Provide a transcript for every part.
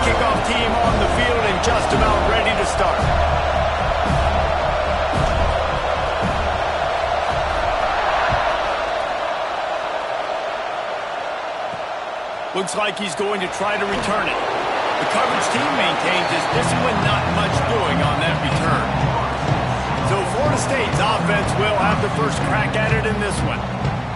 kickoff team on the field and just about ready to start. Looks like he's going to try to return it. The coverage team maintains his discipline, not much doing on that return. So Florida State's offense will have the first crack at it in this one.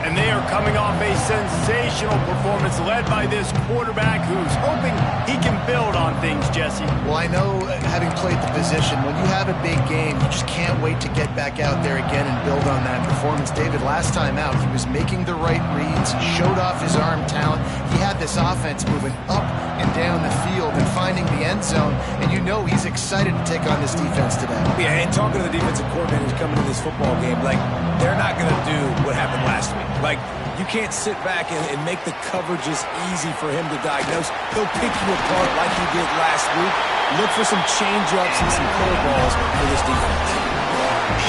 And they are coming off a sensational performance led by this quarterback who's hoping he can build on things, Jesse. Well, I know, having played the position, when you have a big game, you just can't wait to get back out there again and build on that performance. David, last time out, he was making the right reads, showed off his arm talent. He had this offense moving up and down the field and finding the end zone, and you know he's excited to take on this defense today. Yeah, and talking to the defensive coordinators coming to this football game, like, they're not going to do what happened last week. Like, you can't sit back and make the coverages easy for him to diagnose. He'll pick you apart like he did last week. Look for some change-ups and some curveballs for this defense.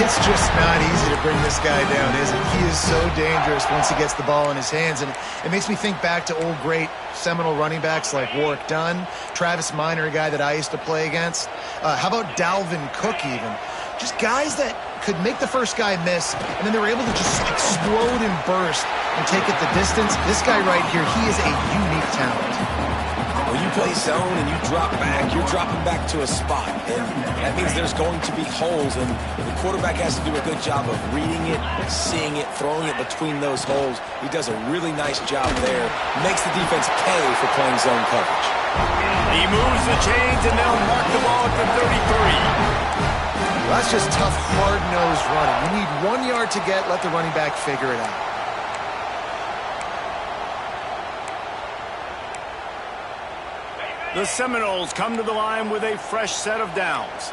It's just not easy to bring this guy down, is it? He is so dangerous once he gets the ball in his hands, and it makes me think back to old great Seminole running backs like Warwick Dunn, Travis Minor, a guy that I used to play against. How about Dalvin Cook even? Just guys that could make the first guy miss, and then they were able to just explode and burst and take it the distance. This guy right here, he is a unique talent. When you play zone and you drop back, you're dropping back to a spot. And that means there's going to be holes, and the quarterback has to do a good job of reading it, seeing it, throwing it between those holes. He does a really nice job there. Makes the defense pay for playing zone coverage. He moves the chains, and they'll mark the ball at the 33. Well, that's just tough, hard-nosed running. You need 1 yard to get, let the running back figure it out. The Seminoles come to the line with a fresh set of downs.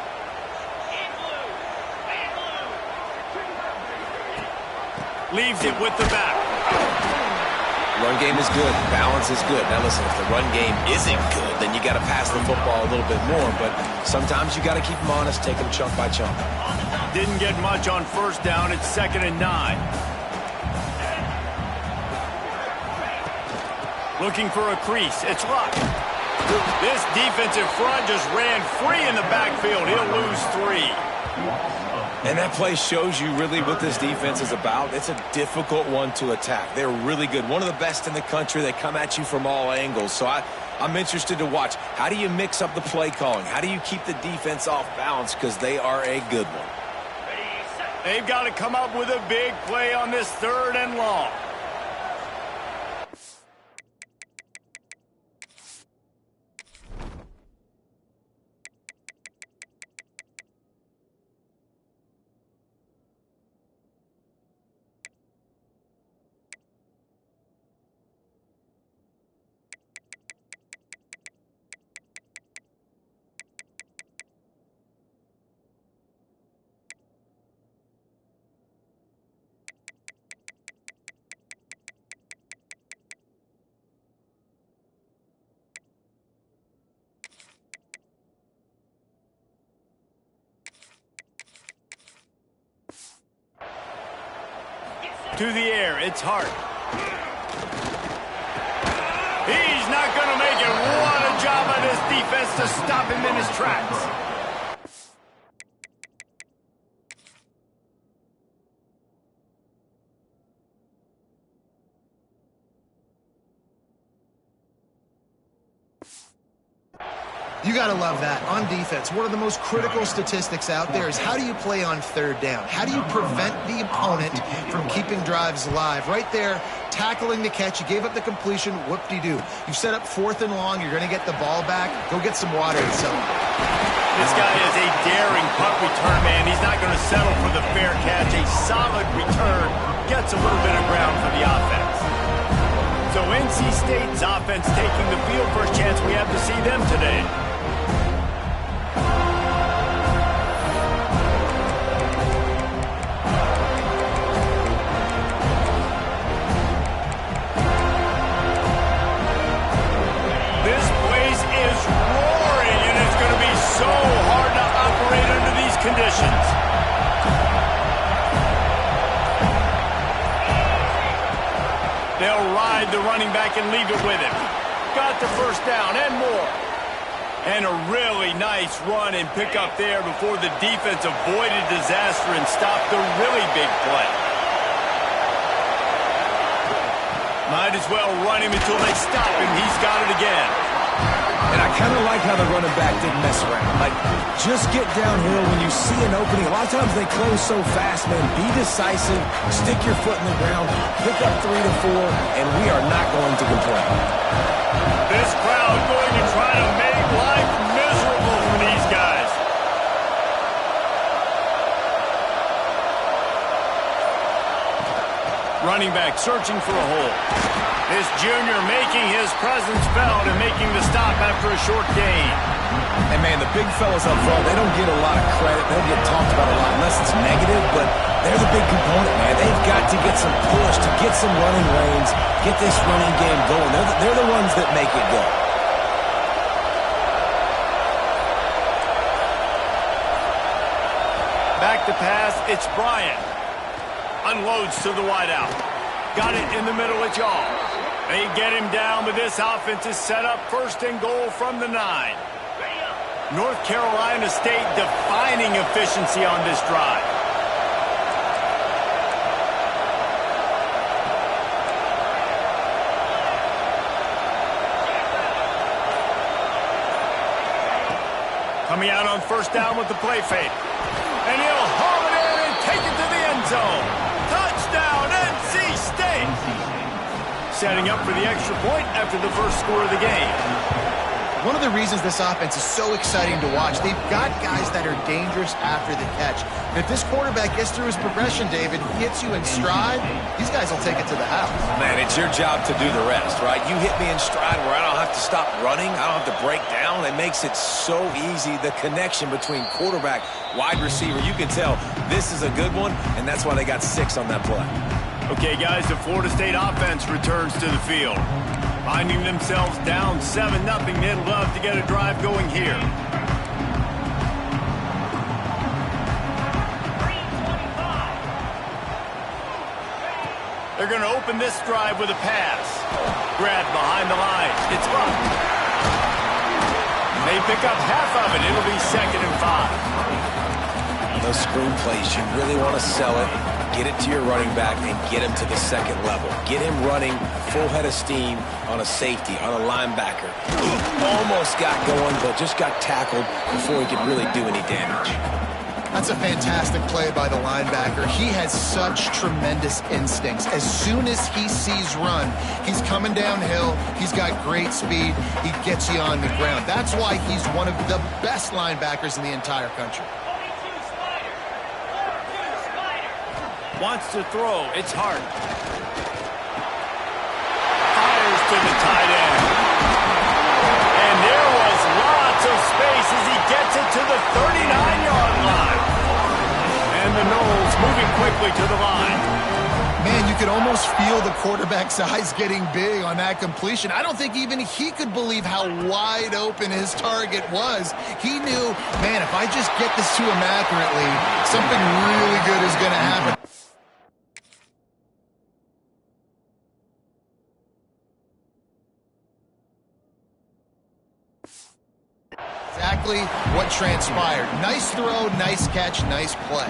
Leaves it with the back. Run game is good. Balance is good. Now listen, if the run game isn't good, then you got to pass the football a little bit more. But sometimes you got to keep them honest, take them chunk by chunk. Didn't get much on first down. It's 2nd and 9. Looking for a crease. It's Luck. This defensive front just ran free in the backfield. He'll lose 3. And that play shows you really what this defense is about. It's a difficult one to attack. They're really good. One of the best in the country. They come at you from all angles. So I'm interested to watch. How do you mix up the play calling? How do you keep the defense off balance? Because they are a good one. They've got to come up with a big play on this 3rd and long. To the air, it's Hart. He's not going to make it. What a job by this defense to stop him in his tracks. You got to love that. On defense, one of the most critical statistics out there is how do you play on 3rd down? How do you prevent the opponent from keeping drives alive? Right there, tackling the catch. You gave up the completion. Whoop-de-doo. You set up 4th and long. You're going to get the ball back. Go get some water and so on. This guy is a daring punt return man. He's not going to settle for the fair catch. A solid return gets a little bit of ground for the offense. So NC State's offense taking the field. First chance we have to see them today. This place is roaring, and it's going to be so hard to operate under these conditions. They'll ride the running back and leave it with him. Got the first down and more. And a really nice run and pick up there before the defense avoided disaster and stopped the really big play. Might as well run him until they stop him. He's got it again. And I kind of like how the running back didn't mess around. Like, just get downhill when you see an opening. A lot of times they close so fast, man. Be decisive, stick your foot in the ground, pick up 3 to 4, and we are not going to complain. This crowd going to try to make life miserable for these guys. Running back searching for a hole. This junior making his presence felt and making the stop after a short gain. And, man, the big fellas up front, they don't get a lot of credit. They don't get talked about a lot unless it's negative, but they're the big component, man. They've got to get some push, to get some running lanes, get this running game going. They're the ones that make it go. Back to pass, it's Bryant. Unloads to the wideout. Got it in the middle of Jaw. They get him down, but this offense is set up 1st and goal from the 9. North Carolina State defining efficiency on this drive. Coming out on 1st down with the play fake. And he'll haul it in and take it to the end zone. Touchdown, NC State! Setting up for the extra point after the first score of the game. One of the reasons this offense is so exciting to watch, they've got guys that are dangerous after the catch. And if this quarterback gets through his progression, David, hits you in stride, these guys will take it to the house. Man, it's your job to do the rest, right? You hit me in stride where I don't have to stop running. I don't have to break down. It makes it so easy, the connection between quarterback, wide receiver. You can tell this is a good one, and that's why they got 6 on that play. Okay, guys, the Florida State offense returns to the field. Finding themselves down 7-0, they'd love to get a drive going here. They're going to open this drive with a pass. Grabbed behind the line. It's up. They pick up half of it. It'll be 2nd and 5. Those screen plays, you really want to sell it. Get it to your running back and get him to the 2nd level. Get him running full head of steam on a safety, on a linebacker. Almost got going, but just got tackled before he could really do any damage. That's a fantastic play by the linebacker. He has such tremendous instincts. As soon as he sees run, he's coming downhill. He's got great speed. He gets you on the ground. That's why he's one of the best linebackers in the entire country. Wants to throw. It's Hart. Fires to the tight end. And there was lots of space as he gets it to the 39-yard line. And the Noles moving quickly to the line. Man, you could almost feel the quarterback's eyes getting big on that completion. I don't think even he could believe how wide open his target was. He knew, man, if I just get this to him accurately, something really good is going to happen. Exactly what transpired. Nice throw, nice catch, nice play.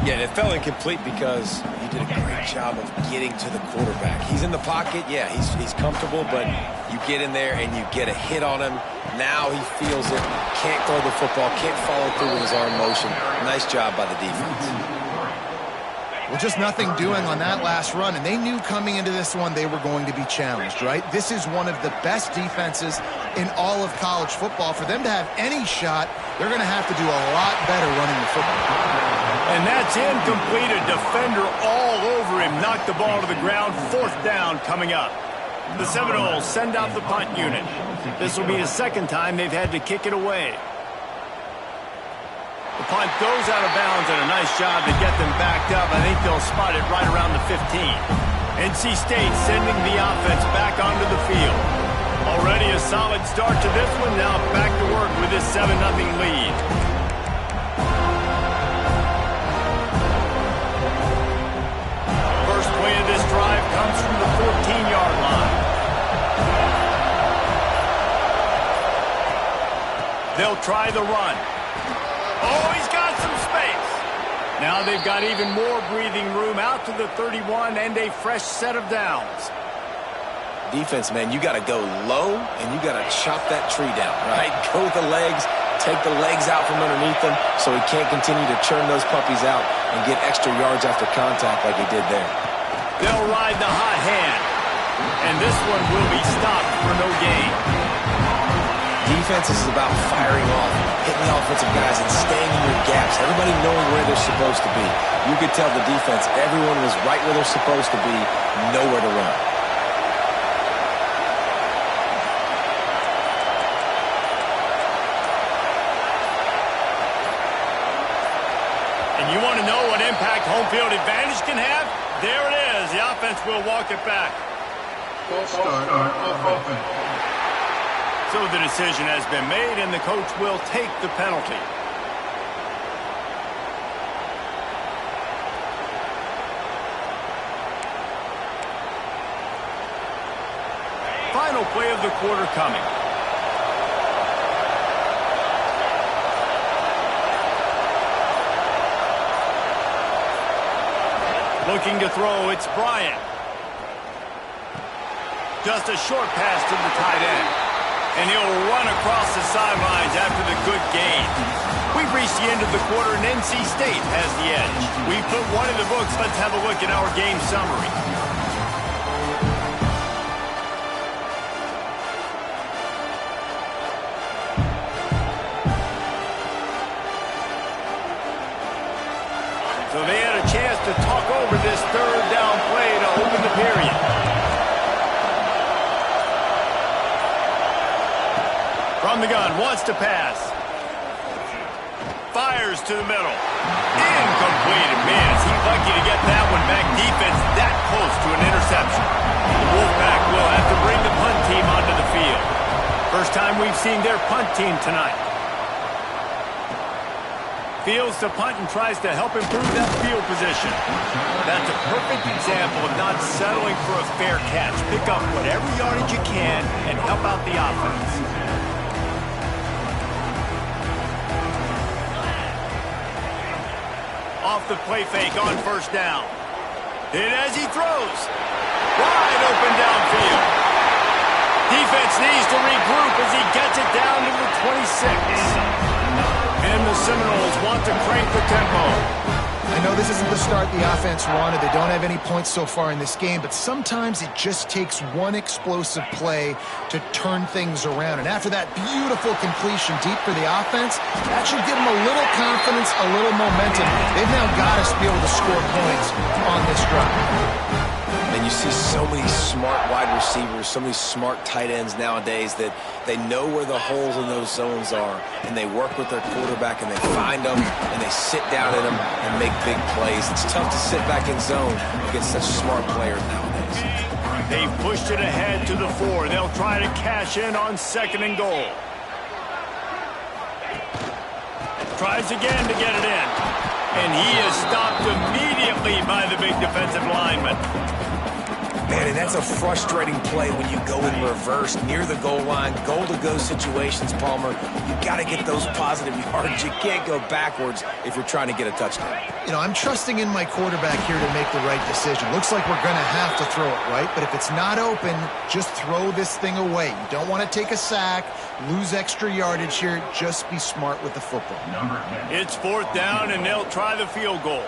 Yeah, and it fell incomplete because he did a great job of getting to the quarterback. He's in the pocket, yeah, he's comfortable, but you get in there and you get a hit on him. Now he feels it, can't throw the football, can't follow through with his arm motion. Nice job by the defense. Well, just nothing doing on that last run, and they knew coming into this one they were going to be challenged, right? This is one of the best defenses in all of college football. For them to have any shot, they're going to have to do a lot better running the football. And that's incomplete. A defender all over him. Knocked the ball to the ground. 4th down coming up. The Seminoles send out the punt unit. This will be the 2nd time they've had to kick it away. The punt goes out of bounds, and a nice job to get them backed up. I think they'll spot it right around the 15. NC State sending the offense back onto the field. Already a solid start to this one. Now back to work with this 7-0 lead. First play of this drive comes from the 14-yard line. They'll try the run. Oh, he's got some space. Now they've got even more breathing room out to the 31 and a fresh set of downs. Defense, man, you got to go low and you got to chop that tree down, right? Go with the legs, take the legs out from underneath him so he can't continue to churn those puppies out and get extra yards after contact like he did there. They'll ride the hot hand, and this one will be stopped for no gain. Defense is about firing off, hitting the offensive guys, and staying in your gaps. Everybody knowing where they're supposed to be. You could tell the defense, everyone was right where they're supposed to be, nowhere to run. And you want to know what impact home field advantage can have? There it is. The offense will walk it back. Start of offense. So the decision has been made, and the coach will take the penalty. Final play of the quarter coming. Looking to throw, it's Bryant. Just a short pass to the tight end. And he'll run across the sidelines after the good gain. We've reached the end of the quarter, and NC State has the edge. We put one in the books. Let's have a look at our game summary. So they had a chance to talk over this third down play to open the period. From the gun, wants to pass. Fires to the middle. Incomplete. Man, is he lucky to get that one back. Defense that close to an interception. The Wolfpack will have to bring the punt team onto the field. First time we've seen their punt team tonight. Fields to punt and tries to help improve that field position. That's a perfect example of not settling for a fair catch. Pick up whatever yardage you can and help out the offense. Off the play fake on first down. And as he throws, wide open downfield. Defense needs to regroup as he gets it down to the 26. And the Seminoles want to crank the tempo. I know this isn't the start the offense wanted. They don't have any points so far in this game, but sometimes it just takes one explosive play to turn things around. And after that beautiful completion deep for the offense, that should give them a little confidence, a little momentum. They've now got us to be able to score points on this drive. And you see so many smart wide receivers, so many smart tight ends nowadays that they know where the holes in those zones are, and they work with their quarterback, and they find them, and they sit down in them and make big plays. It's tough to sit back in zone against such smart players nowadays. They've pushed it ahead to the 4. They'll try to cash in on 2nd and goal. Tries again to get it in. And he is stopped immediately by the big defensive lineman. Man, and that's a frustrating play when you go in reverse near the goal line, goal-to-go situations, Palmer. You got to get those positive yards. You can't go backwards if you're trying to get a touchdown. You know, I'm trusting in my quarterback here to make the right decision. Looks like we're going to have to throw it, right? But if it's not open, just throw this thing away. You don't want to take a sack, lose extra yardage here. Just be smart with the football. It's 4th down, and they'll try the field goal.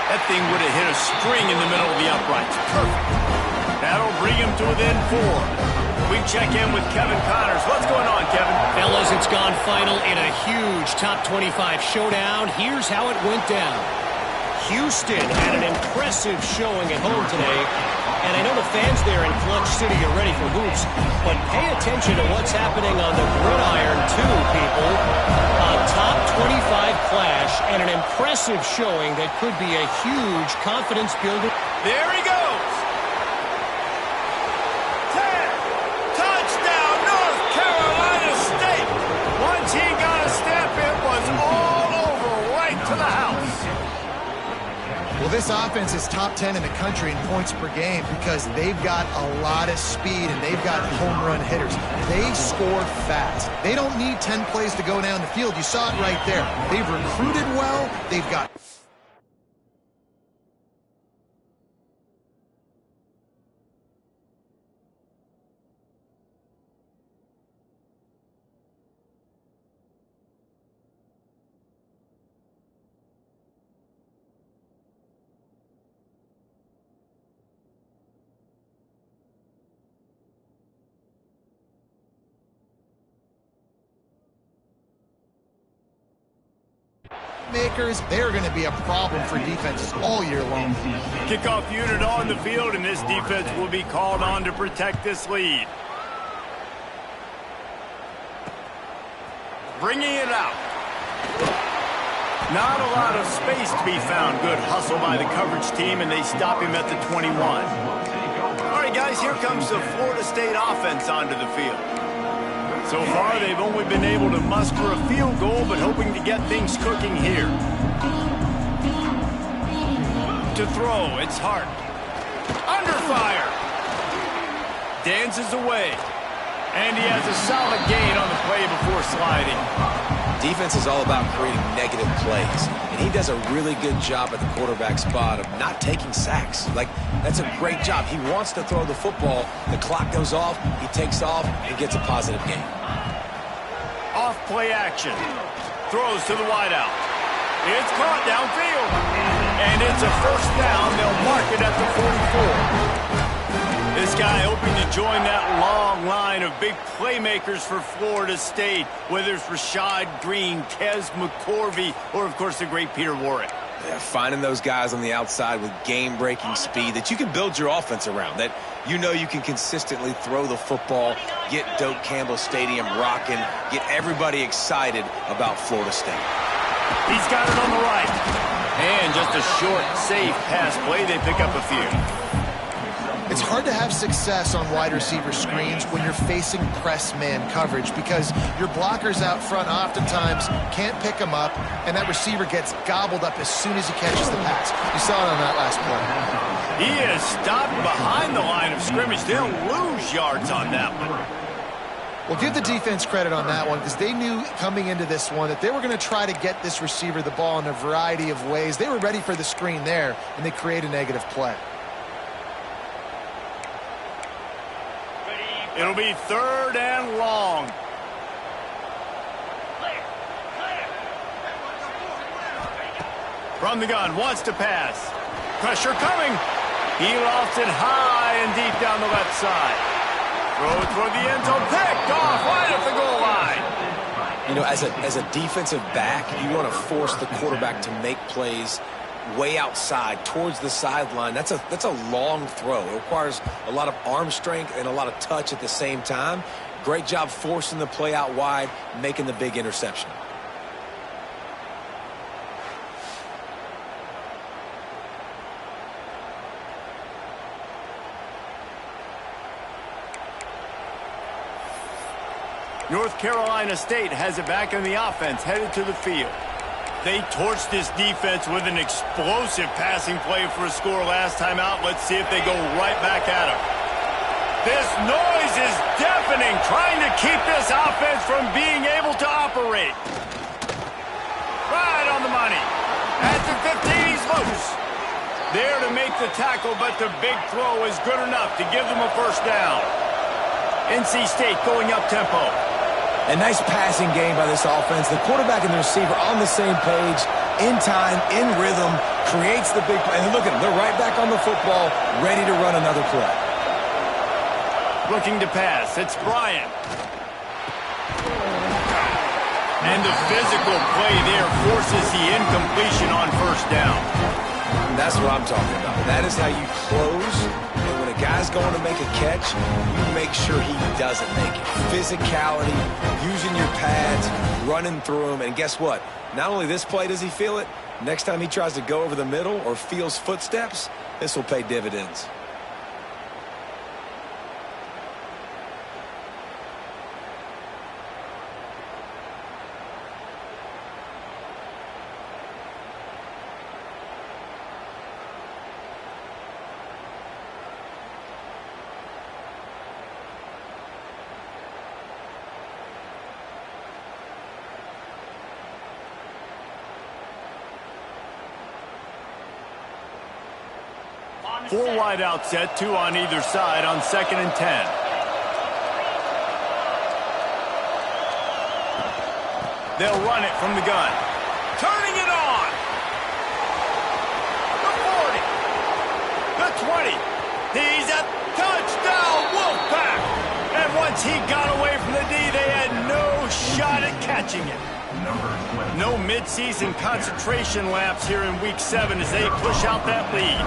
That thing would have hit a string in the middle of the uprights. Perfect. That'll bring him to within 4. We check in with Kevin Connors. What's going on, Kevin? Fellas, it's gone final in a huge top 25 showdown. Here's how it went down. Houston had an impressive showing at home today. And I know the fans there in Clutch City are ready for hoops, but pay attention to what's happening on the gridiron too, people. A top 25 clash and an impressive showing that could be a huge confidence builder. There he goes. 10. Touchdown, North Carolina State. Once he got a step, it was all over right to the house. Well, this offense is top 10 in the country in points per game because they've got a lot of speed and they've got home run hitters. They score fast. They don't need 10 plays to go down the field. You saw it right there. They've recruited well. They've got makers. They're going to be a problem for defenses all year long. Kickoff unit on the field, and this defense will be called on to protect this lead. Bringing it out. Not a lot of space to be found. Good hustle by the coverage team, and they stop him at the 21. All right, guys, here comes the Florida State offense onto the field. So far, they've only been able to muster a field goal, but hoping to get things cooking here. To throw, it's Hart. Under fire. Dances away. And he has a solid gain on the play before sliding. Defense is all about creating negative plays, and he does a really good job at the quarterback spot of not taking sacks. Like, that's a great job. He wants to throw the football. The clock goes off, he takes off, and gets a positive gain. Off play action. Throws to the wideout. It's caught downfield. And it's a first down. They'll mark it at the 44. This guy hoping to join that long line of big playmakers for Florida State, whether it's Rashad Green, Kez McCorvey, or, of course, the great Peter Warrick. Yeah, finding those guys on the outside with game-breaking speed that you can build your offense around, that you know you can consistently throw the football, get Doak Campbell Stadium rocking, get everybody excited about Florida State. He's got it on the right. And just a short, safe pass play. They pick up a few. It's hard to have success on wide receiver screens when you're facing press man coverage because your blockers out front oftentimes can't pick them up, and that receiver gets gobbled up as soon as he catches the pass. You saw it on that last play. He is stopped behind the line of scrimmage. They'll lose yards on that one. Well, give the defense credit on that one because they knew coming into this one that they were going to try to get this receiver the ball in a variety of ways. They were ready for the screen there, and they create a negative play. It'll be third and long. From the gun, wants to pass. Pressure coming. He lofts it high and deep down the left side. Throw it toward the end zone. Picked off right at the goal line. You know, as a defensive back, you want to force the quarterback to make plays way outside towards the sideline. That's a long throw. It requires a lot of arm strength and a lot of touch at the same time. Great job forcing the play out wide, making the big interception. North Carolina State has it back in the offense, headed to the field. They torched this defense with an explosive passing play for a score last time out. Let's see if they go right back at him. This noise is deafening, trying to keep this offense from being able to operate. Right on the money. At the 15, he's loose. There to make the tackle, but the big throw is good enough to give them a first down. NC State going up-tempo. A nice passing game by this offense. The quarterback and the receiver on the same page, in time, in rhythm, creates the big play. And look at them. They're right back on the football, ready to run another play. Looking to pass. It's Bryant. And the physical play there forces the incompletion on first down. That's what I'm talking about. That is how you close. And when a guy's going to make a catch, you make sure he doesn't make it. Physicality, using your pads, running through them. And guess what? Not only this play does he feel it, next time he tries to go over the middle or feels footsteps, this will pay dividends. 4 wide out set, 2 on either side on 2nd and 10. They'll run it from the gun. Turning it on. The 40. The 20. He's a touchdown, Wolfpack. And once he got away from the D, they had no shot at catching it. No midseason concentration laps here in Week 7 as they push out that lead.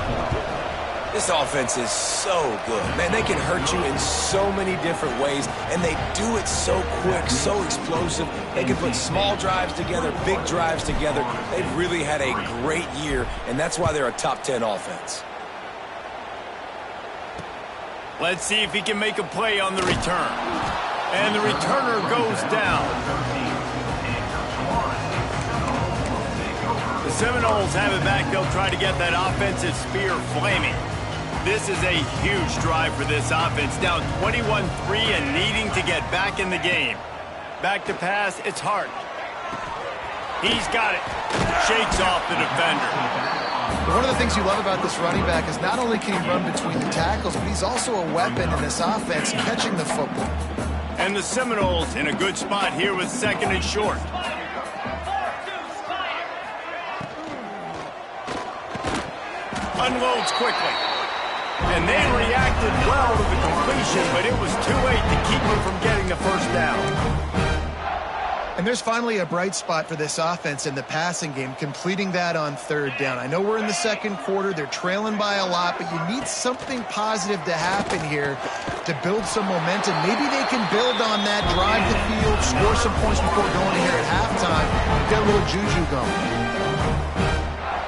This offense is so good. Man, they can hurt you in so many different ways, and they do it so quick, so explosive. They can put small drives together, big drives together. They've really had a great year, and that's why they're a top 10 offense. Let's see if he can make a play on the return. And the returner goes down. The Seminoles have it back. They'll try to get that offensive spear flaming. This is a huge drive for this offense. Down 21-3 and needing to get back in the game. Back to pass, it's Hart. He's got it. Shakes off the defender. One of the things you love about this running back is not only can he run between the tackles, but he's also a weapon in this offense catching the football. And the Seminoles in a good spot here with 2nd and short. Unloads quickly. And they reacted well to the completion, but it was too late to keep him from getting the first down. And there's finally a bright spot for this offense in the passing game, completing that on 3rd down. I know we're in the 2nd quarter. They're trailing by a lot, but you need something positive to happen here to build some momentum. Maybe they can build on that, drive the field, score some points before going here at halftime, get a little juju going.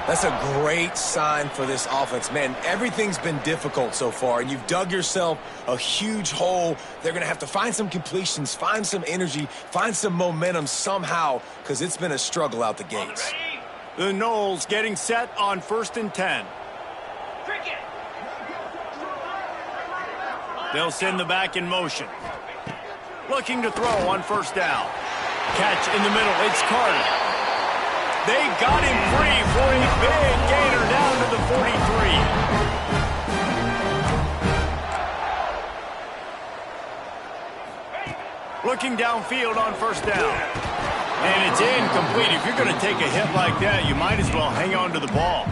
That's a great sign for this offense. Man, everything's been difficult so far, and you've dug yourself a huge hole. They're going to have to find some completions, find some energy, find some momentum somehow, because it's been a struggle out the gates. The Noles getting set on 1st and 10. They'll send the back in motion. Looking to throw on 1st down. Catch in the middle. It's Carter. They got him free for a big gainer down to the 43. Looking downfield on 1st down. And it's incomplete. If you're going to take a hit like that, you might as well hang on to the ball.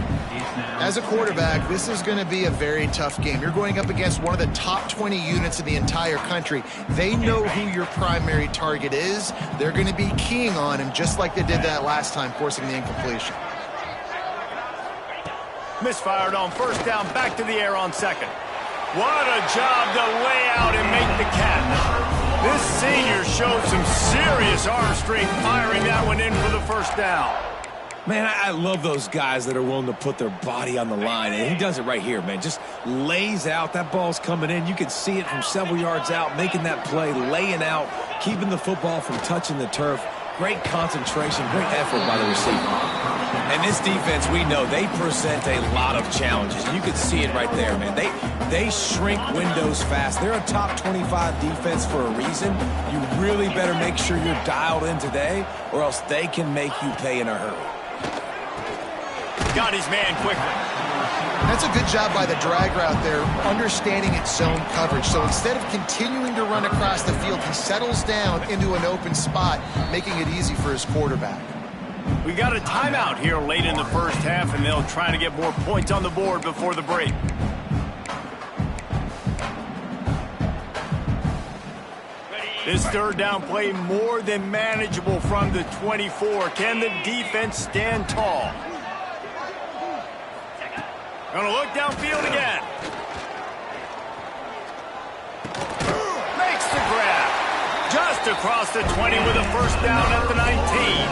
As a quarterback, this is going to be a very tough game. You're going up against one of the top 20 units in the entire country. They know who your primary target is. They're going to be keying on him just like they did that last time, forcing the incompletion. Misfired on 1st down, back to the air on 2nd. What a job to lay out and make the catch. This senior showed some serious arm strength firing that one in for the 1st down. Man, I love those guys that are willing to put their body on the line, and he does it right here, man. Just lays out. That ball's coming in. You can see it from several yards out, making that play, laying out, keeping the football from touching the turf. Great concentration, great effort by the receiver. And this defense, we know, they present a lot of challenges. You can see it right there, man. They shrink windows fast. They're a top 25 defense for a reason. You really better make sure you're dialed in today, or else they can make you pay in a hurry. Got his man quickly. That's a good job by the drag route there, understanding its zone coverage. So instead of continuing to run across the field, he settles down into an open spot, making it easy for his quarterback. We got a timeout here late in the 1st half, and they'll try to get more points on the board before the break. This 3rd down play more than manageable from the 24. Can the defense stand tall? Gonna look downfield again. Makes the grab. Just across the 20 with a 1st down at the 19.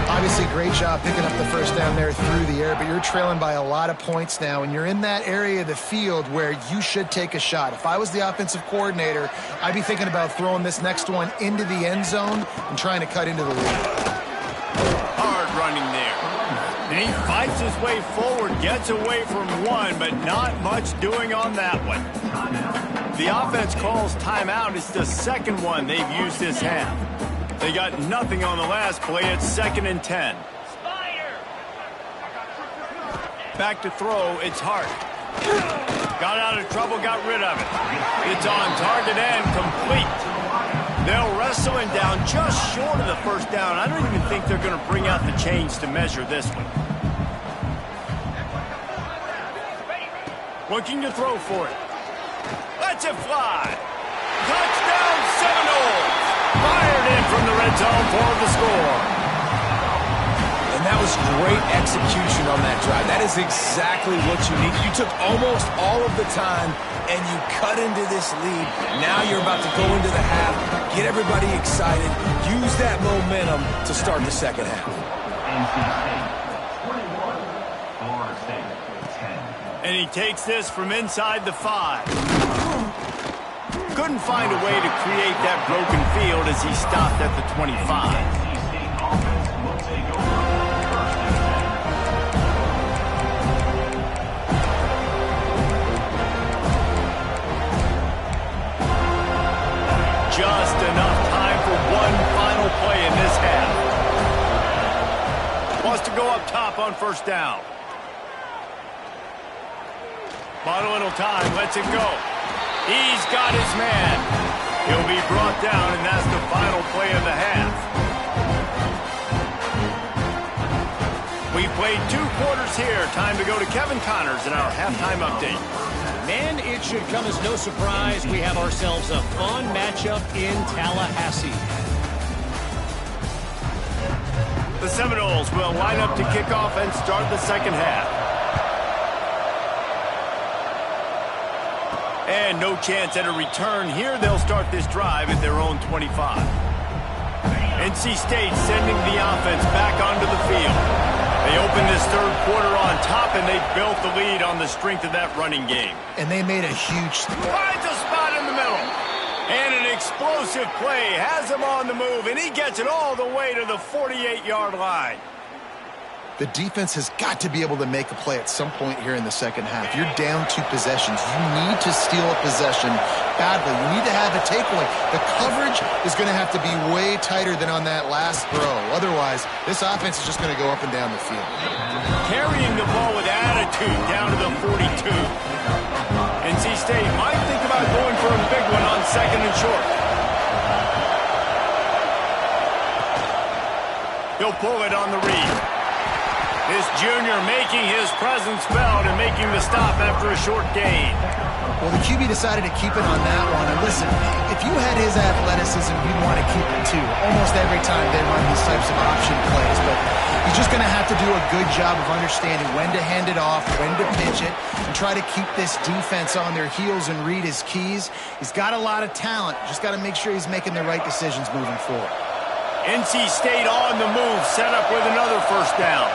Obviously, great job picking up the 1st down there through the air, but you're trailing by a lot of points now, and you're in that area of the field where you should take a shot. If I was the offensive coordinator, I'd be thinking about throwing this next one into the end zone and trying to cut into the lead. Hard running there. And he fights his way forward, gets away from one, but not much doing on that one. The offense calls timeout. It's the 2nd one they've used this half. They got nothing on the last play. It's 2nd and 10. Back to throw. It's Hart. Got out of trouble, got rid of it. It's on target and complete. They'll wrestle him down just short of the first down. I don't even think they're going to bring out the chains to measure this one. Looking to throw for it. Lets it fly. Touchdown Seminoles. Fired in from the red zone for the score. And that was great execution on that drive. That is exactly what you need. You took almost all of the time, and you cut into this lead. Now you're about to go into the half, get everybody excited, use that momentum to start the second half. And he takes this from inside the 5. Couldn't find a way to create that broken field as he stopped at the 25. Just enough time for one final play in this half. Wants to go up top on first down. Bought a little time, lets it go. He's got his man. He'll be brought down, and that's the final play of the half. We played 2 quarters here. Time to go to Kevin Connors in our halftime update. Man, it should come as no surprise we have ourselves a fun matchup in Tallahassee. The Seminoles will line up to kick off and start the second half. And no chance at a return here. They'll start this drive at their own 25. NC State sending the offense back onto the field. They opened this third quarter on top, and they built the lead on the strength of that running game. And they made a huge... Finds a spot in the middle. And an explosive play has him on the move, and he gets it all the way to the 48-yard line. The defense has got to be able to make a play at some point here in the second half. You're down 2 possessions. You need to steal a possession badly. You need to have a takeaway. The coverage is going to have to be way tighter than on that last throw. Otherwise, this offense is just going to go up and down the field. Carrying the ball with attitude down to the 42. NC State might think about going for a big one on second and short. He'll pull it on the read. This junior making his presence felt and making the stop after a short gain. Well, the QB decided to keep it on that one. And listen, if you had his athleticism, you'd want to keep it too. Almost every time they run these types of option plays. But he's just going to have to do a good job of understanding when to hand it off, when to pitch it, and try to keep this defense on their heels and read his keys. He's got a lot of talent. Just got to make sure he's making the right decisions moving forward. NC State on the move, set up with another first down.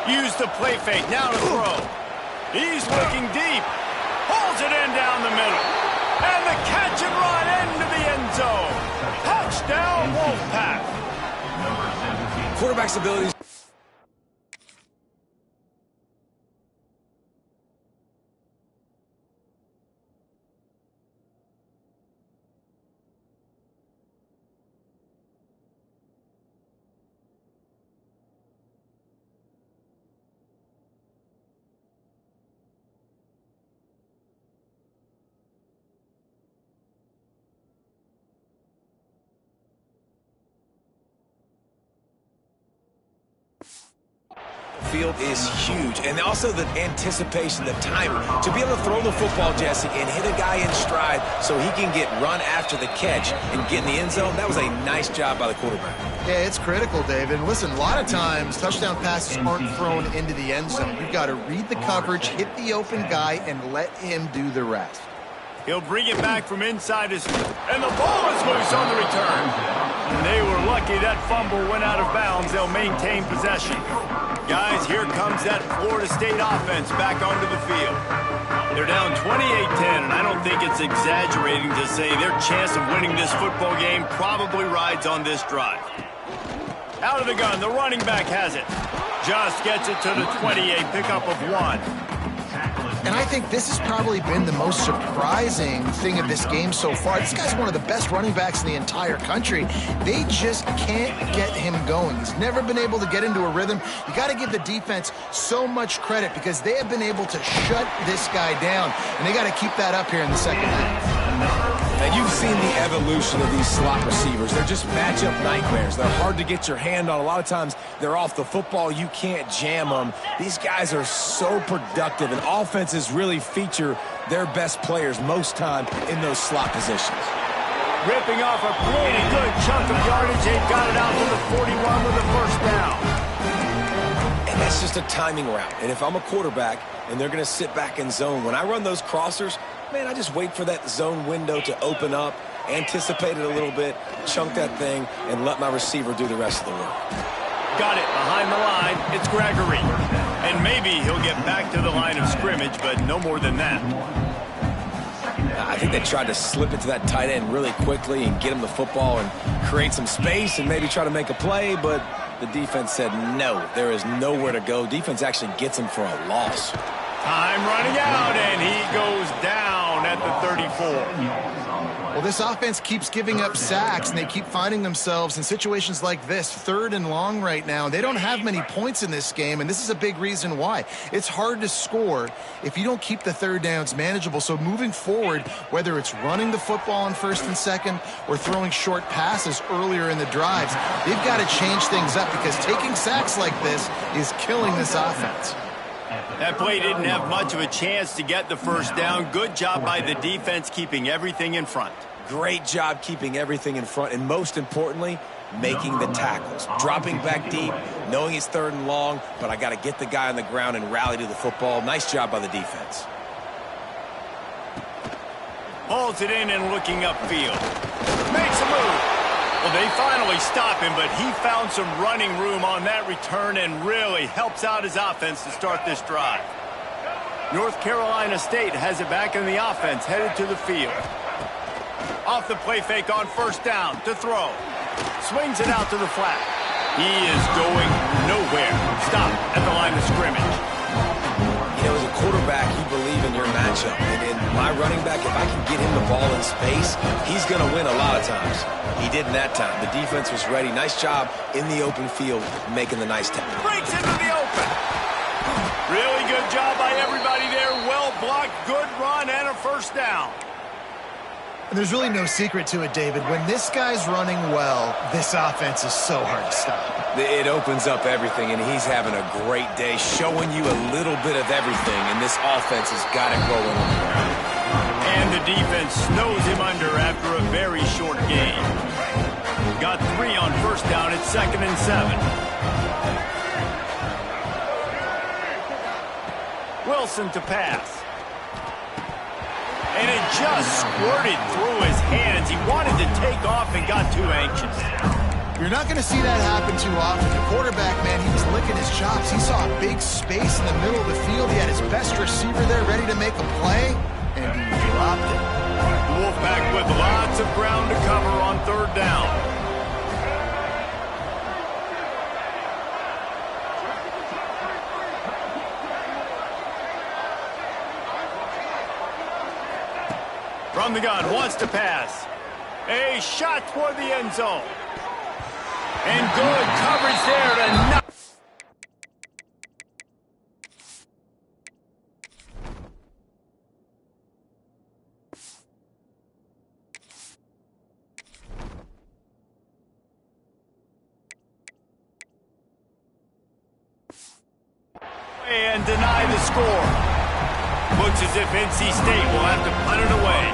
Use the play fake, now to throw. He's looking deep. Pulls it in down the middle. And the catch and run into the end zone. Touchdown, Wolfpack. Quarterback's abilities. Field is huge, and also the anticipation, the timing. To be able to throw the football, Jesse, and hit a guy in stride so he can get run after the catch and get in the end zone, that was a nice job by the quarterback. Yeah, it's critical, David. And listen, a lot of times touchdown passes aren't thrown into the end zone. You've got to read the coverage, hit the open guy, and let him do the rest. He'll bring it back from inside his... And the ball is loose on the return. And they were lucky that fumble went out of bounds. They'll maintain possession. Guys, here comes that Florida State offense back onto the field. They're down 28-10, and I don't think it's exaggerating to say their chance of winning this football game probably rides on this drive. Out of the gun, the running back has it. Just gets it to the 28, pickup of 1. And I think this has probably been the most surprising thing of this game so far. This guy's one of the best running backs in the entire country. They just can't get him going. He's never been able to get into a rhythm. You got to give the defense so much credit because they have been able to shut this guy down, and they got to keep that up here in the second half. And you've seen the evolution of these slot receivers. They're just matchup nightmares. They're hard to get your hand on. A lot of times they're off the football. You can't jam them. These guys are so productive, and offenses really feature their best players most time in those slot positions. Ripping off a pretty good chunk of yardage. They've got it out to the 41 with a first down. And that's just a timing route. And if I'm a quarterback and they're going to sit back in zone, when I run those crossers, man, I just wait for that zone window to open up, anticipate it a little bit, chunk that thing, and let my receiver do the rest of the work. Got it behind the line. It's Gregory. And maybe he'll get back to the line of scrimmage, but no more than that. I think they tried to slip it to that tight end really quickly and get him the football and create some space and maybe try to make a play, but the defense said no, there is nowhere to go. Defense actually gets him for a loss. Time running out, and he goes down at the 34. Well, this offense keeps giving up sacks, and they keep finding themselves in situations like this, 3rd and long right now. They don't have many points in this game, and this is a big reason why. It's hard to score if you don't keep the third downs manageable. So moving forward, whether it's running the football on 1st and 2nd or throwing short passes earlier in the drives, they've got to change things up because taking sacks like this is killing this offense. That play didn't have much of a chance to get the first down. Good job by the defense keeping everything in front. Great job keeping everything in front, and most importantly, making the tackles. Dropping back deep, knowing it's 3rd and long, but I got to get the guy on the ground and rally to the football. Nice job by the defense. Hauls it in and looking upfield. Makes a move. Well, they finally stop him, but he found some running room on that return and really helps out his offense to start this drive. North Carolina State has it back in the offense, headed to the field. Off the play fake on 1st down to throw. Swings it out to the flat. He is going nowhere. Stop at the line of scrimmage. You know, as a quarterback, you believe in your matchup. And in my running back, if I can get him the ball in space, he's going to win a lot of times. He did in that time. The defense was ready. Nice job in the open field, making the nice tackle. Breaks into the open. Really good job by everybody there. Well blocked, good run, and a first down. And there's really no secret to it, David. When this guy's running well, this offense is so hard to stop. It opens up everything, and he's having a great day, showing you a little bit of everything, and this offense has got it rolling on the ground. And the defense snows him under after a very short game. Got 3 on 1st down. It's 2nd and 7. Wilson to pass. And it just squirted through his hands. He wanted to take off and got too anxious. You're not going to see that happen too often. The quarterback, man, he was licking his chops. He saw a big space in the middle of the field. He had his best receiver there ready to make a play, and he dropped it. The Wolfpack with lots of ground to cover on 3rd down. From the gun, wants to pass. A shot toward the end zone. And good coverage there to knock. And deny the score. Looks as if NC State will have to punt it away.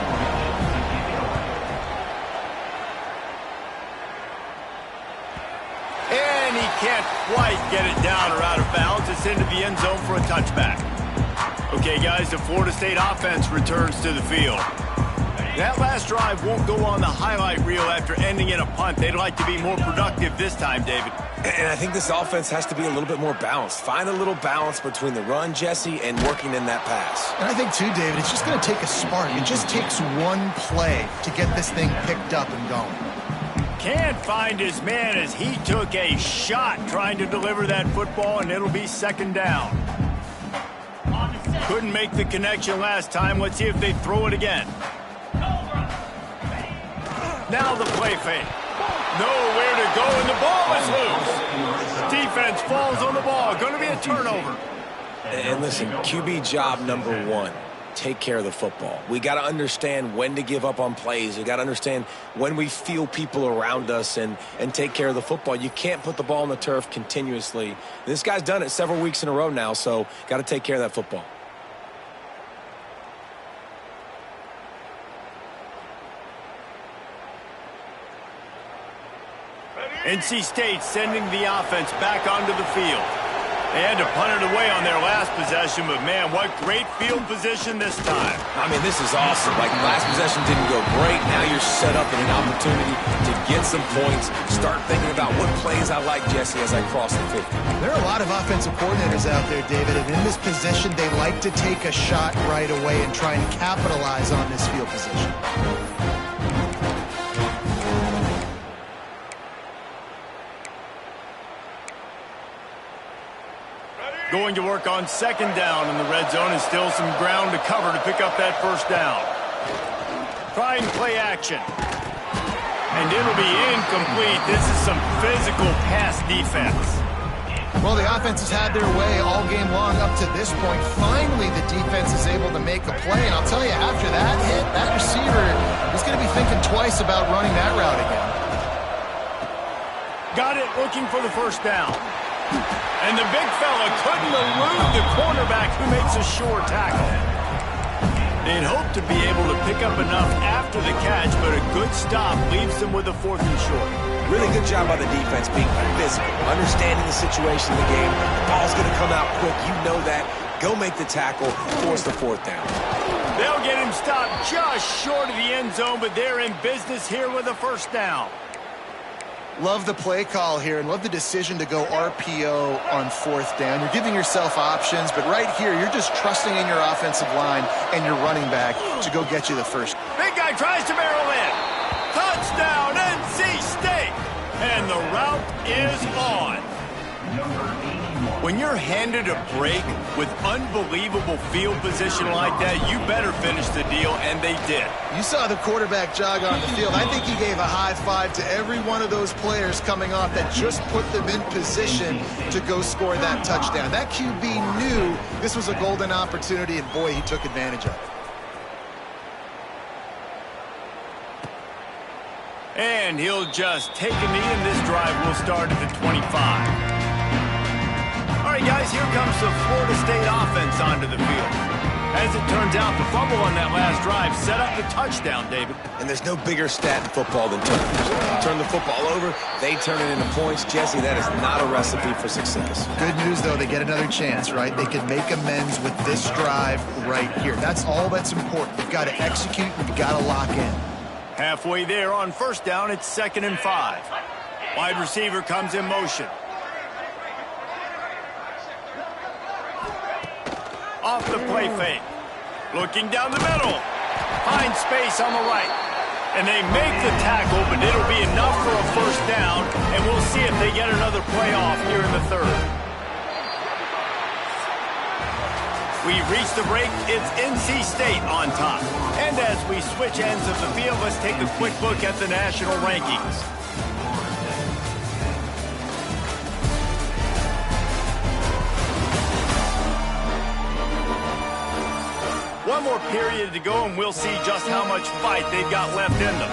And he can't quite get it down or out of bounds. It's into the end zone for a touchback. Okay, guys, the Florida State offense returns to the field. That last drive won't go on the highlight reel after ending in a punt. They'd like to be more productive this time, David. And I think this offense has to be a little bit more balanced. Find a little balance between the run, Jesse, and working in that pass. And I think, too, David, it's just going to take a spark. It just takes one play to get this thing picked up and going. Can't find his man as he took a shot trying to deliver that football, and it'll be 2nd down. Couldn't make the connection last time. Let's see if they throw it again. Now the play fake. Nowhere to go, and the ball is loose. Defense falls on the ball. Going to be a turnover. And listen, QB job number one, take care of the football. We got to understand when to give up on plays. We got to understand when we feel people around us and take care of the football. You can't put the ball on the turf continuously. This guy's done it several weeks in a row now, so got to take care of that football. NC State sending the offense back onto the field. They had to punt it away on their last possession, but man, what great field position this time. I mean, this is awesome. Like, last possession didn't go great. Now you're set up in an opportunity to get some points. Start thinking about what plays I like, Jesse, as I cross the 50. There are a lot of offensive coordinators out there, David, and in this position, they like to take a shot right away and try and capitalize on this field position. Going to work on second down in the red zone, and still some ground to cover to pick up that first down. Trying play action. And it'll be incomplete. This is some physical pass defense. Well, the offense has had their way all game long up to this point. Finally, the defense is able to make a play, and I'll tell you, after that hit, that receiver is going to be thinking twice about running that route again. Got it, looking for the first down. And the big fella couldn't elude the cornerback who makes a sure tackle. They'd hope to be able to pick up enough after the catch, but a good stop leaves them with a 4th and short. Really good job by the defense being physical, understanding the situation in the game. The ball's going to come out quick. You know that. Go make the tackle, force the 4th down. They'll get him stopped just short of the end zone, but they're in business here with a first down. Love the play call here and love the decision to go RPO on 4th down. You're giving yourself options, but right here, you're just trusting in your offensive line and your running back to go get you the first. Big guy tries to barrel in. Touchdown, NC State. And the route is on. When you're handed a break with unbelievable field position like that, you better finish the deal, and they did. You saw the quarterback jog on the field. I think he gave a high five to every one of those players coming off that just put them in position to go score that touchdown. That QB knew this was a golden opportunity, and boy, he took advantage of it. And he'll just take a knee, and this drive will start at the 25. All right, guys, here comes the Florida State offense onto the field. As it turns out, the fumble on that last drive set up the touchdown, David. And there's no bigger stat in football than turnovers. You turn the football over, they turn it into points. Jesse, that is not a recipe for success. Good news, though, they get another chance, right? They can make amends with this drive right here. That's all that's important. You've got to execute, you've got to lock in. Halfway there on first down, it's 2nd and 5. Wide receiver comes in motion. Off the play fake. Looking down the middle. Finds space on the right. And they make the tackle, but it'll be enough for a first down, and we'll see if they get another play off here in the 3rd. We reach the break. It's NC State on top. And as we switch ends of the field, let's take a quick look at the national rankings. One more period to go, and we'll see just how much fight they've got left in them.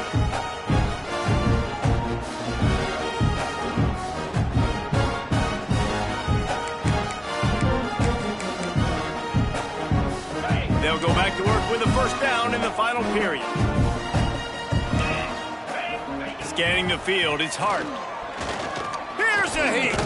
They'll go back to work with a first down in the final period. Scanning the field, it's Hart. Here's a heat.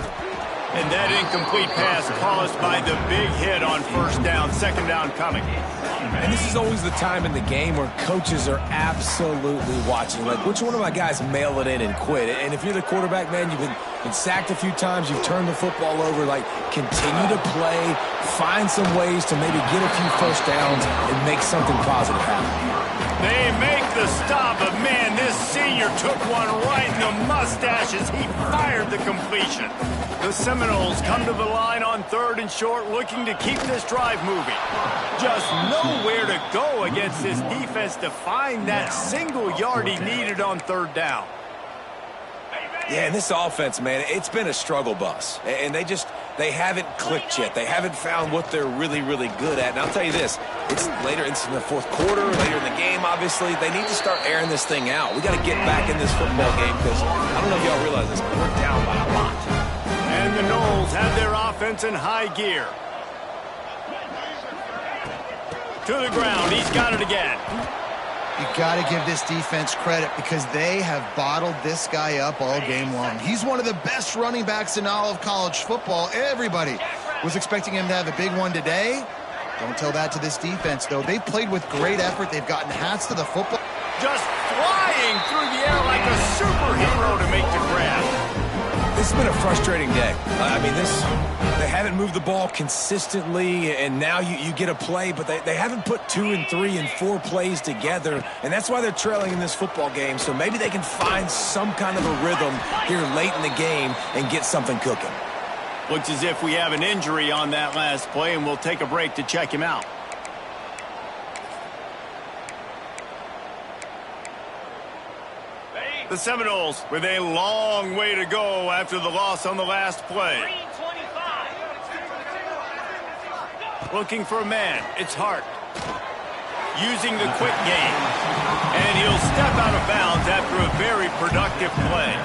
And that incomplete pass caused by the big hit on first down, 2nd down coming. And this is always the time in the game where coaches are absolutely watching. Like, which one of my guys mail it in and quit? And if you're the quarterback, man, you've been sacked a few times, you've turned the football over. Like, continue to play, find some ways to maybe get a few first downs and make something positive happen. They make the stop, but man, this the senior took one right in the mustache as he fired the completion. The Seminoles come to the line on 3rd and short, looking to keep this drive moving. Just nowhere to go against this defense to find that single yard he needed on 3rd down. Yeah, and this offense, man, it's been a struggle bus. And they haven't clicked yet. They haven't found what they're really, really good at. And I'll tell you this, it's later in the 4th quarter, later in the game, obviously. They need to start airing this thing out. We got to get back in this football game because I don't know if y'all realize this, but we're down by a lot. And the Noles have their offense in high gear. To the ground, he's got it again. You got to give this defense credit because they have bottled this guy up all game long. He's one of the best running backs in all of college football. Everybody was expecting him to have a big one today. Don't tell that to this defense, though. They've played with great effort. They've gotten hats to the football. Just flying through the air like a superhero to make the grab. This has been a frustrating day. They haven't moved the ball consistently, and now you get a play, but they haven't put 2 and 3 and 4 plays together, and that's why they're trailing in this football game. So maybe they can find some kind of a rhythm here late in the game and get something cooking. Looks as if we have an injury on that last play, and we'll take a break to check him out. The Seminoles with a long way to go after the loss on the last play. Looking for a man. It's Hart. Using the quick game. And he'll step out of bounds after a very productive play.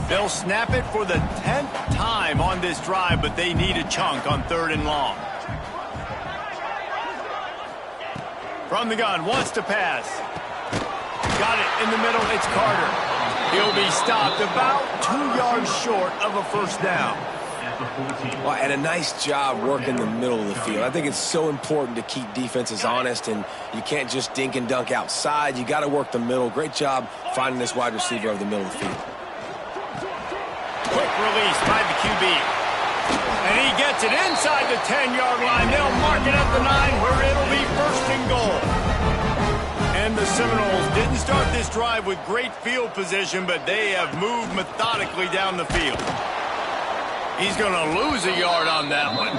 They'll snap it for the 10th time on this drive, but they need a chunk on 3rd and long. From the gun, wants to pass. Got it in the middle, it's Carter. He'll be stopped about 2 yards short of a 1st down. Well, and a nice job working the middle of the field. I think it's so important to keep defenses honest, and you can't just dink and dunk outside. You got to work the middle. Great job finding this wide receiver over the middle of the field. Quick release by the QB. And he gets it inside the 10-yard line. They'll mark it at the 9 where it'll be 1st and goal. And the Seminoles didn't start this drive with great field position, but they have moved methodically down the field. He's going to lose a yard on that one.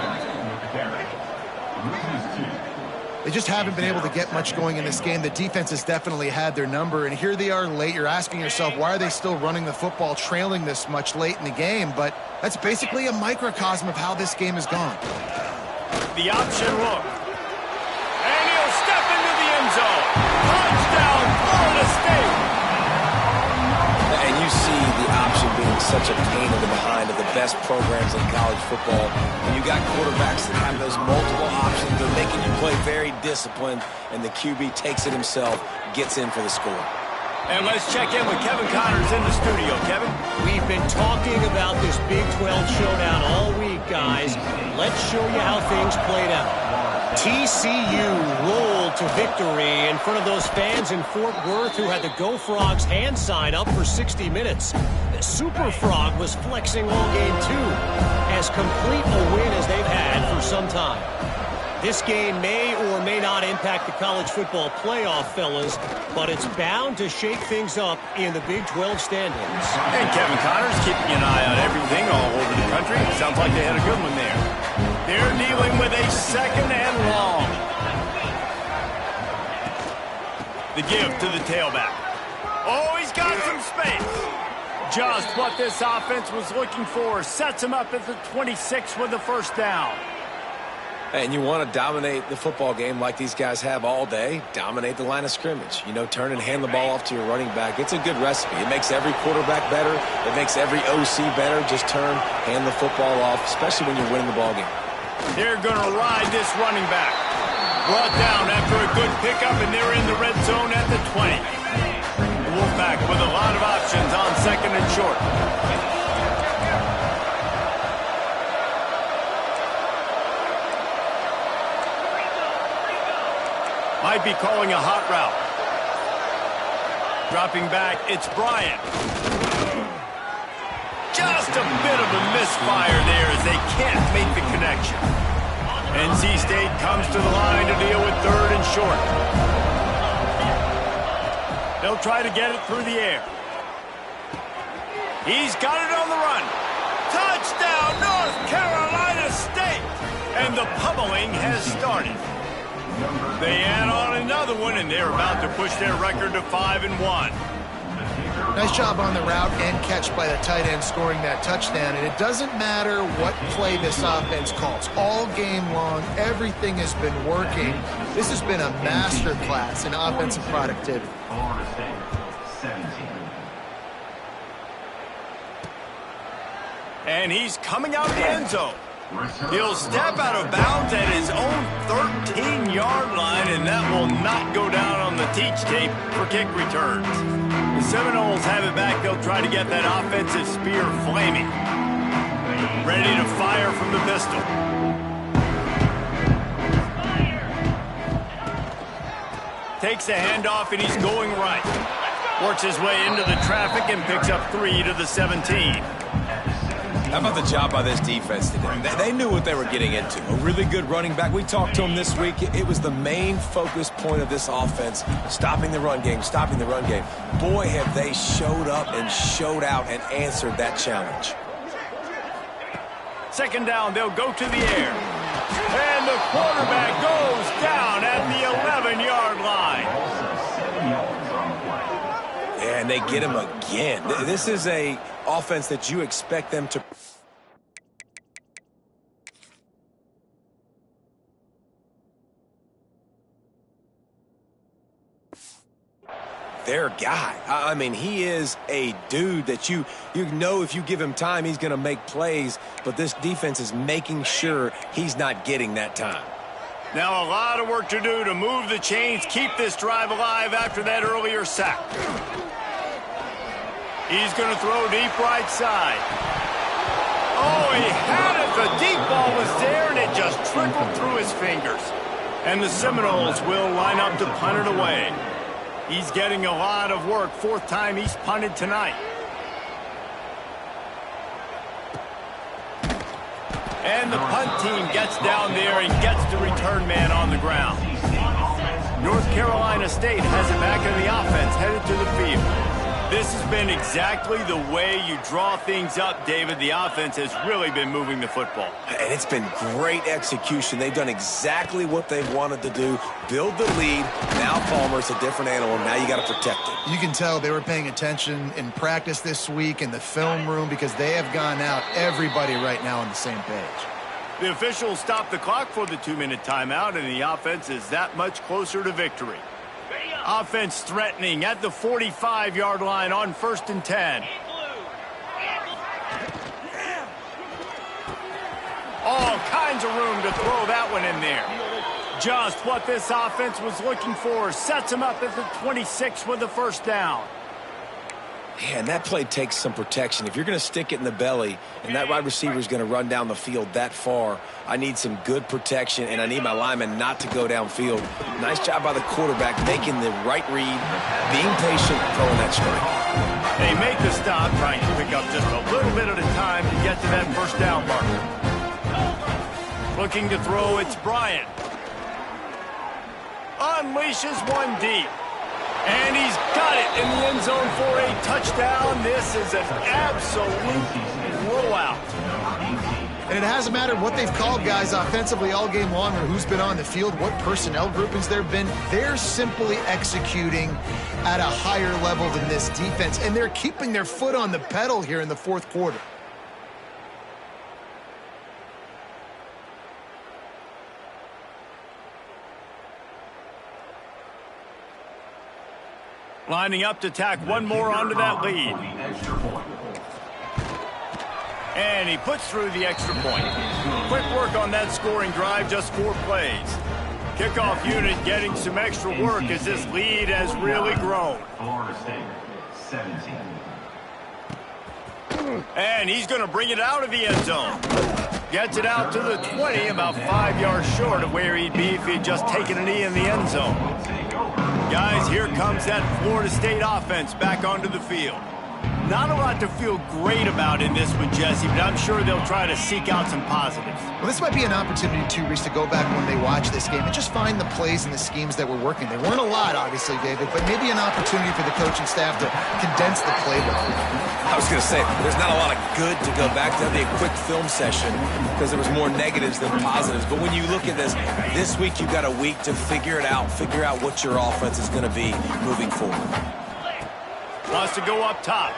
They just haven't been able to get much going in this game. The defense has definitely had their number, and here they are late. You're asking yourself, why are they still running the football, trailing this much late in the game? But that's basically a microcosm of how this game has gone. The option look. And he'll step into the end zone. Touchdown, Florida State. And you see the option being such a pain in the behind of the best programs in college football. When you got quarterbacks that have those multiple options, they're making you play very disciplined, and the QB takes it himself, gets in for the score. And let's check in with Kevin Connors in the studio. Kevin? We've been talking about this Big 12 showdown all week, guys. Let's show you how things played out. TCU rolled to victory in front of those fans in Fort Worth who had the Go Frogs hand sign up for 60 minutes. The Super Frog was flexing all game, too, as complete a win as they've had for some time. This game may or may not impact the college football playoff, fellas, but it's bound to shake things up in the Big 12 standings. And Kevin Connors keeping an eye on everything all over the country. Sounds like they had a good one there. They're dealing with a 2nd and long. The give to the tailback. Oh, he's got some space. Just what this offense was looking for. Sets him up at the 26 with the 1st down. And you want to dominate the football game like these guys have all day, dominate the line of scrimmage. You know, turn and hand the ball off to your running back. It's a good recipe. It makes every quarterback better. It makes every OC better. Just turn, hand the football off, especially when you're winning the ball game. They're going to ride this running back. Brought down after a good pickup, and they're in the red zone at the 20. Wolfpack with a lot of options on 2nd and short. Might be calling a hot route. Dropping back, it's Bryant. Just Just a bit of a misfire there as they can't make the connection. NC State comes to the line to deal with 3rd and short. They'll try to get it through the air. He's got it on the run. Touchdown, North Carolina State! And the pummeling has started. They add on another one, and they're about to push their record to 5-1. Nice job on the route and catch by the tight end scoring that touchdown. And it doesn't matter what play this offense calls. All game long, everything has been working. This has been a master class in offensive productivity. And he's coming out of the end zone. He'll step out of bounds at his own 13-yard line, and that will not go down on the teach tape for kick returns. The Seminoles have it back. They'll try to get that offensive spear flaming. Ready to fire from the pistol. Takes a handoff, and he's going right. Works his way into the traffic and picks up 3 to the 17. How about the job by this defense today? They knew what they were getting into. A really good running back. We talked to him this week. It was the main focus point of this offense, stopping the run game, stopping the run game. Boy, have they showed up and showed out and answered that challenge. 2nd down, they'll go to the air. And the quarterback goes down at the 11-yard line. And they get him again. This is a offense that you expect them to... Their guy. I mean, he is a dude that you know if you give him time, he's going to make plays, but this defense is making sure he's not getting that time. Now a lot of work to do to move the chains, keep this drive alive after that earlier sack. He's going to throw deep right side. Oh, he had it. The deep ball was there, and it just trickled through his fingers. And the Seminoles will line up to punt it away. He's getting a lot of work. 4th time he's punted tonight. And the punt team gets down there and gets the return man on the ground. North Carolina State has it back in the offense, headed to the field. This has been exactly the way you draw things up, David. The offense has really been moving the football. And it's been great execution. They've done exactly what they've wanted to do. Build the lead. Now Palmer's a different animal. Now you got to protect it. You can tell they were paying attention in practice this week in the film room because they have gone out, everybody right now on the same page. The officials stopped the clock for the 2-minute timeout, and the offense is that much closer to victory. Offense threatening at the 45-yard line on 1st and 10. All kinds of room to throw that one in there. Just what this offense was looking for. Sets him up at the 26 with the 1st down. Man, that play takes some protection. If you're going to stick it in the belly and that wide receiver is going to run down the field that far, I need some good protection, and I need my lineman not to go downfield. Nice job by the quarterback making the right read, being patient, throwing that strike. They make the stop, trying to pick up just a little bit at a time to get to that 1st down marker. Looking to throw, it's Bryant. Unleashes one deep. And he's got it in the end zone for a touchdown. This is an absolute blowout. And it hasn't mattered what they've called, guys, offensively all game long, or who's been on the field, what personnel groupings there have been. They're simply executing at a higher level than this defense, and they're keeping their foot on the pedal here in the 4th quarter. Lining up to tack one more onto that lead. And he puts through the extra point. Quick work on that scoring drive, just 4 plays. Kickoff unit getting some extra work as this lead has really grown. And he's going to bring it out of the end zone. Gets it out to the 20, about 5 yards short of where he'd be if he'd just taken a knee in the end zone. Guys, here comes that Florida State offense back onto the field. Not a lot to feel great about in this one, Jesse, but I'm sure they'll try to seek out some positives. Well, this might be an opportunity, too, Reese, to go back when they watch this game and just find the plays and the schemes that were working. There weren't a lot, obviously, David, but maybe an opportunity for the coaching staff to condense the playbook. I was going to say, there's not a lot of good to go back to. That'd be a quick film session because there was more negatives than positives. But when you look at this week you've got a week to figure it out, figure out what your offense is going to be moving forward. Wants to go up top.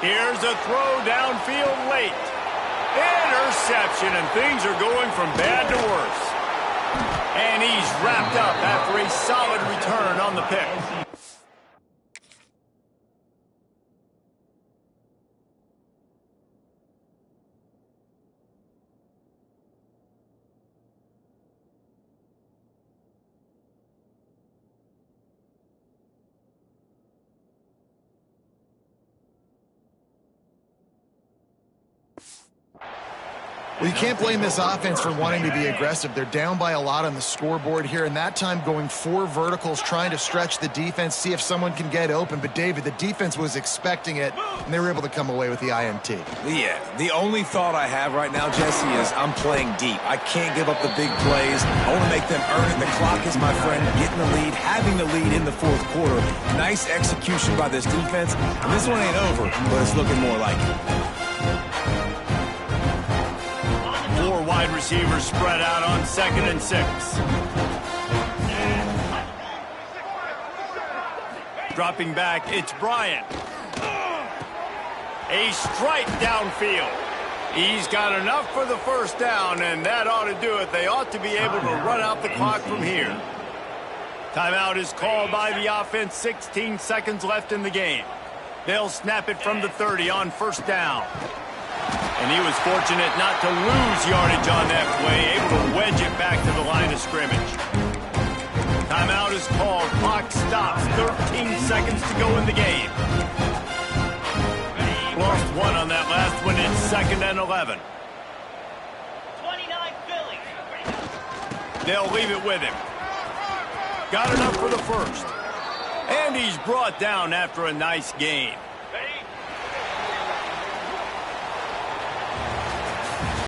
Here's a throw downfield late. Interception, and things are going from bad to worse. And he's wrapped up after a solid return on the pick. Well, you can't blame this offense for wanting to be aggressive. They're down by a lot on the scoreboard here, and that time going 4 verticals, trying to stretch the defense, see if someone can get open. But, David, the defense was expecting it, and they were able to come away with the INT. Yeah, the only thought I have right now, Jesse, is I'm playing deep. I can't give up the big plays. I want to make them earn it. The clock is my friend. Getting the lead, having the lead in the fourth quarter. Nice execution by this defense. And this one ain't over, but it's looking more like it. 4 wide receivers spread out on 2nd and 6. Dropping back, it's Bryant. A strike downfield. He's got enough for the first down, and that ought to do it. They ought to be able to run out the clock from here. Timeout is called by the offense. 16 seconds left in the game. They'll snap it from the 30 on first down. And he was fortunate not to lose yardage on that play, able to wedge it back to the line of scrimmage. Timeout is called. Clock stops. 13 seconds to go in the game. Lost 1 on that last one. It's 2nd and 11. 29 Philly. They'll leave it with him. Got enough for the first. And he's brought down after a nice gain.